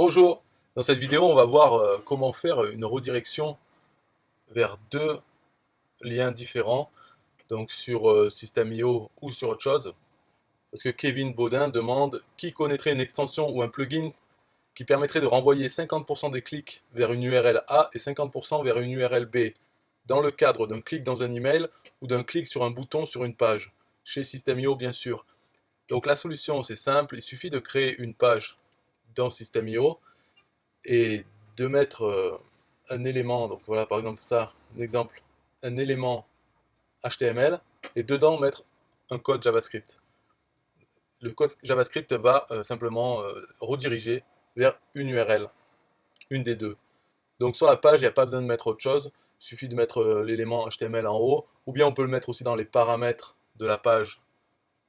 Bonjour, dans cette vidéo on va voir comment faire une redirection vers deux liens différents, donc sur System.io ou sur autre chose, parce que Kevin Baudin demande qui connaîtrait une extension ou un plugin qui permettrait de renvoyer 50% des clics vers une URL A et 50% vers une URL B, dans le cadre d'un clic dans un email ou d'un clic sur un bouton sur une page, chez System.io bien sûr. Donc la solution c'est simple, il suffit de créer une page dans System.io et de mettre un élément, donc voilà par exemple ça, un exemple, un élément HTML, et dedans mettre un code JavaScript. Le code JavaScript va simplement rediriger vers une URL, une des deux. Donc sur la page, il n'y a pas besoin de mettre autre chose, il suffit de mettre l'élément HTML en haut, ou bien on peut le mettre aussi dans les paramètres de la page,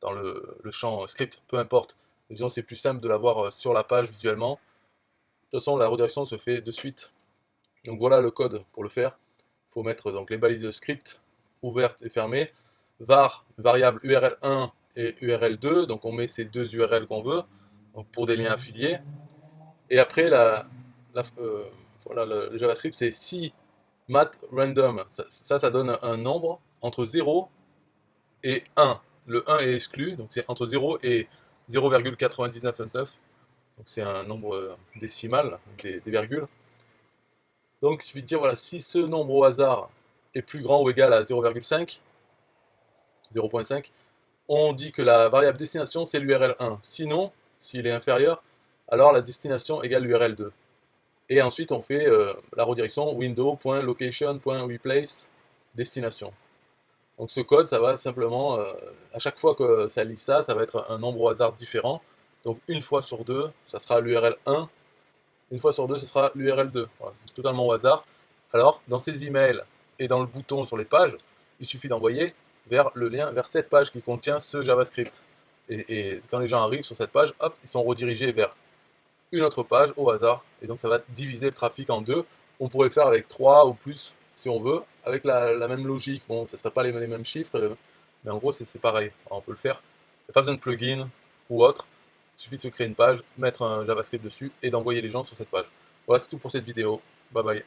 dans le champ script, peu importe. Disons c'est plus simple de l'avoir sur la page visuellement. De toute façon, la redirection se fait de suite. Donc voilà le code pour le faire. Il faut mettre donc les balises de script ouvertes et fermées. Var, variable URL1 et URL2. Donc on met ces deux URL qu'on veut, donc pour des liens affiliés. Et après, voilà, le JavaScript, c'est si mat random. Ça donne un nombre entre 0 et 1. Le 1 est exclu, donc c'est entre 0 et 0,9999. Donc c'est un nombre décimal, des virgules. Donc il suffit de dire, voilà, si ce nombre au hasard est plus grand ou égal à 0,5, 0,5, on dit que la variable destination c'est l'URL 1. Sinon, s'il est inférieur, alors la destination égale l'URL 2. Et ensuite on fait la redirection window.location.replace destination. Donc ce code, ça va simplement, à chaque fois que ça lit ça, ça va être un nombre au hasard différent. Donc une fois sur deux, ça sera l'URL 1, une fois sur deux, ce sera l'URL 2. Voilà, c'est totalement au hasard. Alors, dans ces emails et dans le bouton sur les pages, il suffit d'envoyer vers le lien, vers cette page qui contient ce JavaScript. Et quand les gens arrivent sur cette page, hop, ils sont redirigés vers une autre page au hasard. Et donc ça va diviser le trafic en deux. On pourrait le faire avec 3 ou plus, si on veut, avec la même logique. Bon, ça ne serait pas les mêmes chiffres, mais en gros, c'est pareil. Alors, on peut le faire. Il n'y a pas besoin de plugin ou autre. Il suffit de se créer une page, mettre un JavaScript dessus et d'envoyer les gens sur cette page. Voilà, c'est tout pour cette vidéo. Bye bye.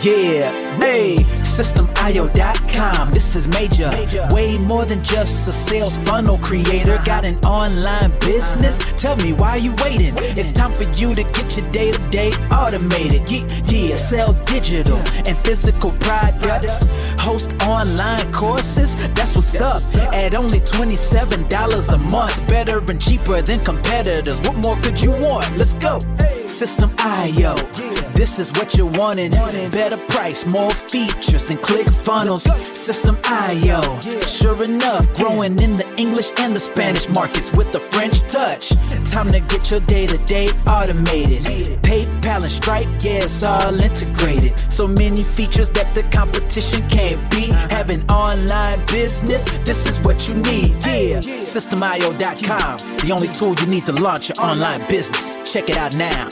Yeah, hey, System.io.com, this is major. Way more than just a sales funnel creator. Got an online business? Tell me, why are you waiting? It's time for you to get your day-to-day automated. Yeah, sell digital and physical products. Host online courses, that's what's up. At only $27 a month, better and cheaper than competitors. What more could you want? Let's go. System.io, this is what you're wanting. Better price, more features than ClickFunnels. System.io, sure enough, growing in the English and the Spanish markets with the French touch. Time to get your day-to-day automated. PayPal and Stripe, yeah, it's all integrated. So many features that the competition can't beat. Have an online business, this is what you need. Yeah, System.io.com, the only tool you need to launch your online business. Check it out now.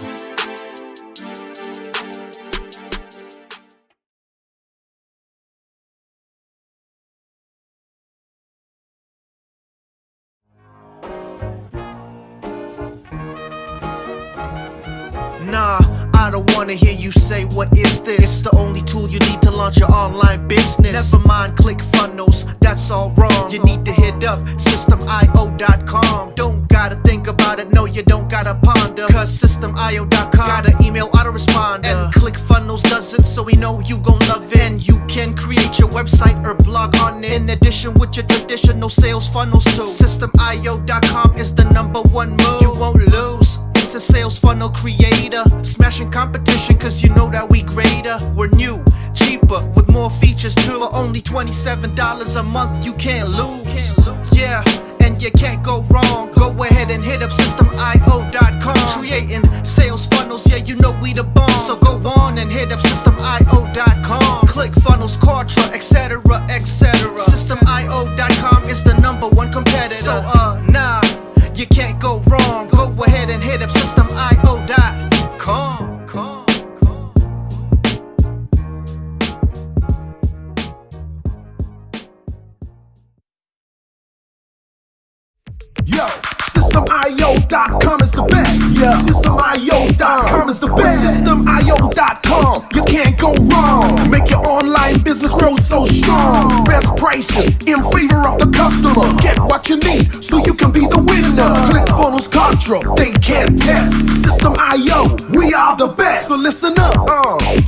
Nah, I don't wanna hear you say what is this. It's the only tool you need to launch your online business. Never mind ClickFunnels, that's all wrong. You need to hit up System.io.com. Don't gotta think about it, no you don't gotta ponder. Cause System.io.com got an email autoresponder. And ClickFunnels does it, so we know you gon' love it. And you can create your website or blog on it, in addition with your traditional sales funnels too. System.io.com is the #1 move. You won't lose. It's a sales funnel creator, smashing competition cause you know that we greater. We're new, cheaper, with more features too. For only $27 a month, you can't lose. Yeah, and you can't go wrong. Go ahead and hit up System.io.com. Creating sales funnels, yeah, you know we the bomb. So go on and hit up System.io.com. ClickFunnels, Kartra, etc, etc. System.io.com is the #1 competitor. So nah, you can't go wrong. Go ahead and hit up System.io.com. Yo, System.io. SystemIO.com is the best. Yeah. SystemIO.com is the best. SystemIO.com, you can't go wrong. Make your online business grow so strong. Best prices in favor of the customer. Get what you need so you can be the winner. ClickFunnels, Contra, they can't test. System.io, we are the best. So listen up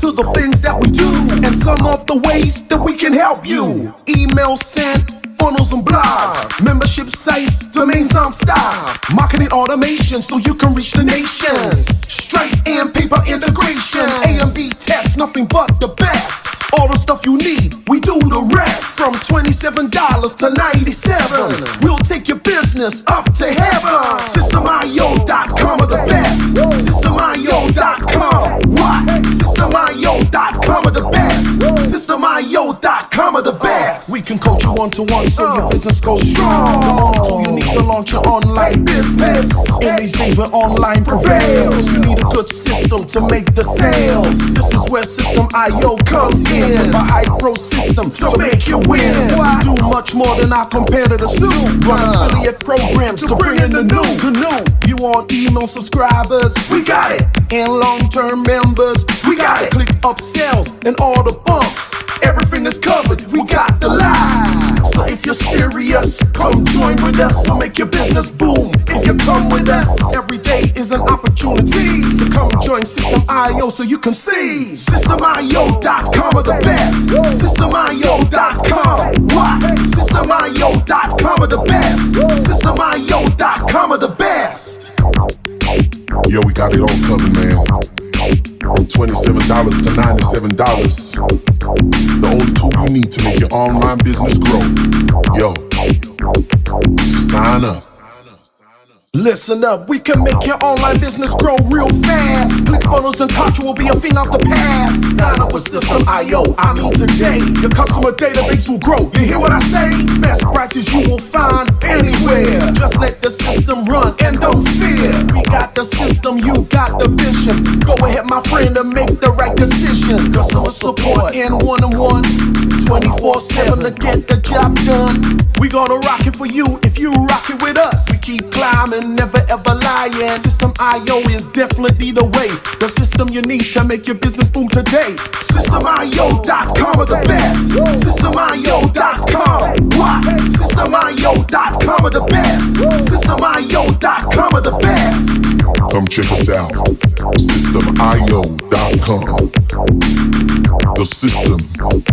to the things that we do and some of the ways that we can help you. Email sent, funnels and blogs, membership sites, domains non-stop, marketing automation so you can reach the nations. Straight and paper integration, A and B tests, nothing but the best. All the stuff you need, we do the rest. From $27 to $97, we'll take your business up to heaven. SystemIO.com are the best. SystemIO.com, what? SystemIO.com are the best. SystemIO.com are the best. We can coach you one-to-one so your business goes strong. So you need to launch your online business. In these days where online prevails, you need a good system to make the sales. This is where System.io comes in. A high-pro system to make you win. We do much more than our competitors do. Run affiliate programs to bring in the new. You want email subscribers? We got it. And long-term members? We got it. Click upsells and all the bumps. Everything is covered. We got the lie. So if you're serious, come join with us. We'll make your business boom. If you come with us, every day is an opportunity. So come join System.io so you can see. SystemIO.com are the best. SystemIO.com, what? SystemIO.com are the best. SystemIO.com are the best. Yo, we got it all covered, man. From $27 to $97. The only tool you need to make your online business grow. Yo, just sign up. Listen up, we can make your online business grow real fast. ClickFunnels and Contra will be a thing of the past. Sign up with System.io, I mean today. Your customer database will grow, you hear what I say? Best prices you will find anywhere. Just let the system run and don't fear. We got the system, you got the vision. Go ahead my friend and make the right decision. Customer support and one-on-one 24/7 to get the job done. We gonna rock it for you if you rock it with us. We keep climbing, never ever lying. System.io is definitely the way. The system you need to make your business boom today. SystemIO.com are the best. SystemIO.com, what? SystemIO.com are the best. SystemIO.com are the best. Come check us out. SystemIO.com. The system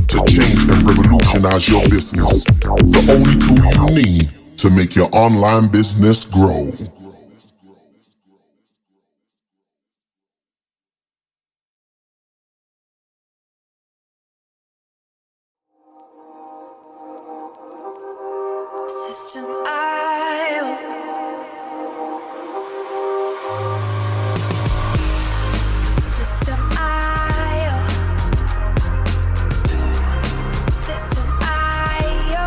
to change and revolutionize your business. The only tool you need to make your online business grow. System.io. System.io. System.io.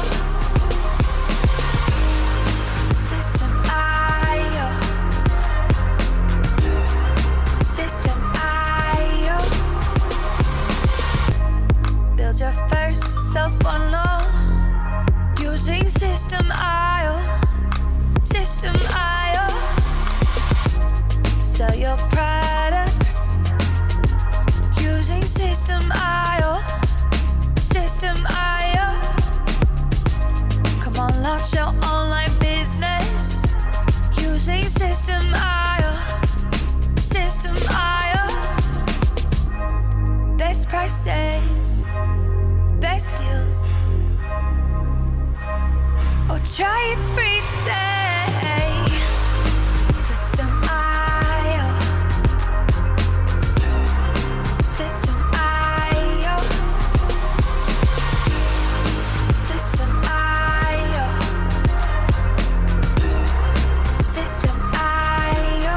System.io. System.io. Build your first sales funnel using System.io. System.io. Sell your products using System.io. System.io. Come on, launch your online business using System.io. System.io. Best prices, best deals. Or try it free today. System.io. System.io. System.io. System.io.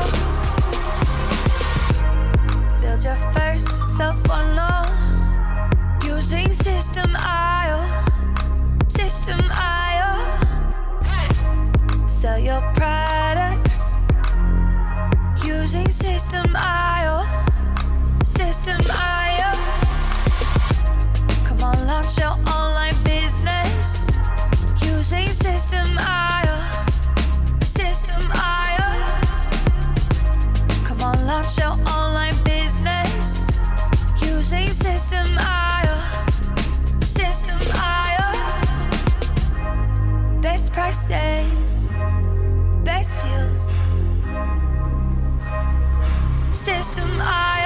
Build your first sales funnel using System.io. System.io. Sell System I